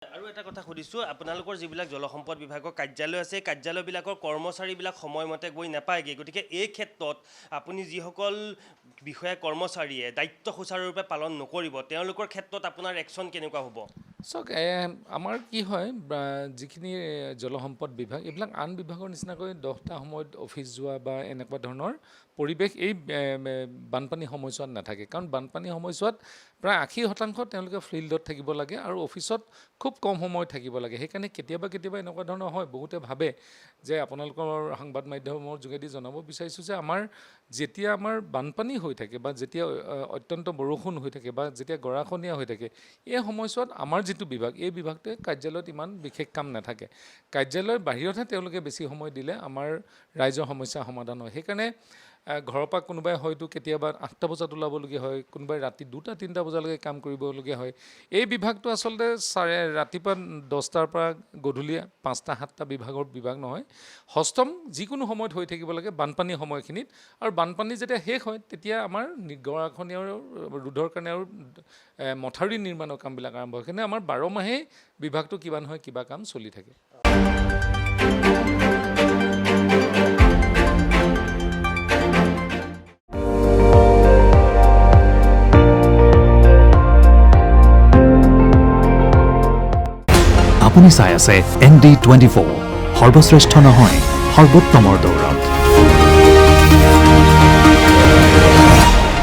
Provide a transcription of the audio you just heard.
আৰু এটা কথা সুধিছোঁ, আপোনালোকৰ যিবিলাক জলসম্পদ বিভাগৰ কাৰ্যালয় আছে, কাৰ্যালয়বিলাকৰ কৰ্মচাৰীবিলাক সময়মতে গৈ নাপায়গৈ। গতিকে এই ক্ষেত্ৰত আপুনি যিসকল বিষয়া কৰ্মচাৰীয়ে দায়িত্ব সুচাৰুৰূপে পালন নকৰিব, তেওঁলোকৰ ক্ষেত্ৰত আপোনাৰ একশ্যন কেনেকুৱা হ'ব? চাওক, আমাৰ কি হয়, যিখিনি জলসম্পদ বিভাগ, এইবিলাক আন বিভাগৰ নিচিনাকৈ 10টা সময়ত অফিচ যোৱা বা এনেকুৱা ধৰণৰ পৰিৱেশ এই বানপানী সময়ছোৱাত নাথাকে। কাৰণ বানপানী সময়ছোৱাত প্ৰায় 80% তেওঁলোকে ফিল্ডত থাকিব লাগে আৰু অফিচত খুব কম সময় থাকিব লাগে। সেইকাৰণে কেতিয়াবা এনেকুৱা ধৰণৰ হয়, বহুতে ভাবে যে আপোনালোকৰ সংবাদ মাধ্যমৰ যোগেদি জনাব বিচাৰিছোঁ যে যেতিয়া আমাৰ বানপানী হৈ থাকে বা যেতিয়া অত্যন্ত বৰষুণ হৈ থাকে বা যেতিয়া গৰাখহনীয়া হৈ থাকে, এই সময়ছোৱাত আমাৰ যিটো বিভাগ, এই বিভাগটোৱে কাৰ্যালয়ত ইমান বিশেষ কাম নাথাকে। কাৰ্যালয়ৰ বাহিৰতহে তেওঁলোকে বেছি সময় দিলে আমাৰ ৰাইজৰ সমস্যা সমাধান হয়। সেইকাৰণে ঘৰৰ পৰা কোনোবাই হয়তো কেতিয়াবা 8টা বজাত ওলাবলগীয়া হয়, কোনোবাই ৰাতি 2টা-3টা বজালৈকে কাম কৰিবলগীয়া হয়। এই বিভাগটো আচলতে ৰাতিপুৱা 10টাৰ পৰা গধূলি 5টা-7টা বিভাগ নহয়, হস্তম যিকোনো সময়ত হৈ থাকিব লাগে বানপানী সময়খিনিত। আৰু বানপানী যেতিয়া শেষ হয়, তেতিয়া আমাৰ গৰাখহনীয়া ৰোধৰ কাৰণে আৰু মথাউৰি নিৰ্মাণৰ কামবিলাক আৰম্ভ হয়। কিন্তু আমাৰ 12 মাহেই বিভাগটো কিবা নহয় কিবা কাম চলি থাকে। আপুনি চাই আছে ND24, সৰ্বশ্ৰেষ্ঠ নহয়, সৰ্বোত্তমৰ দৌৰত।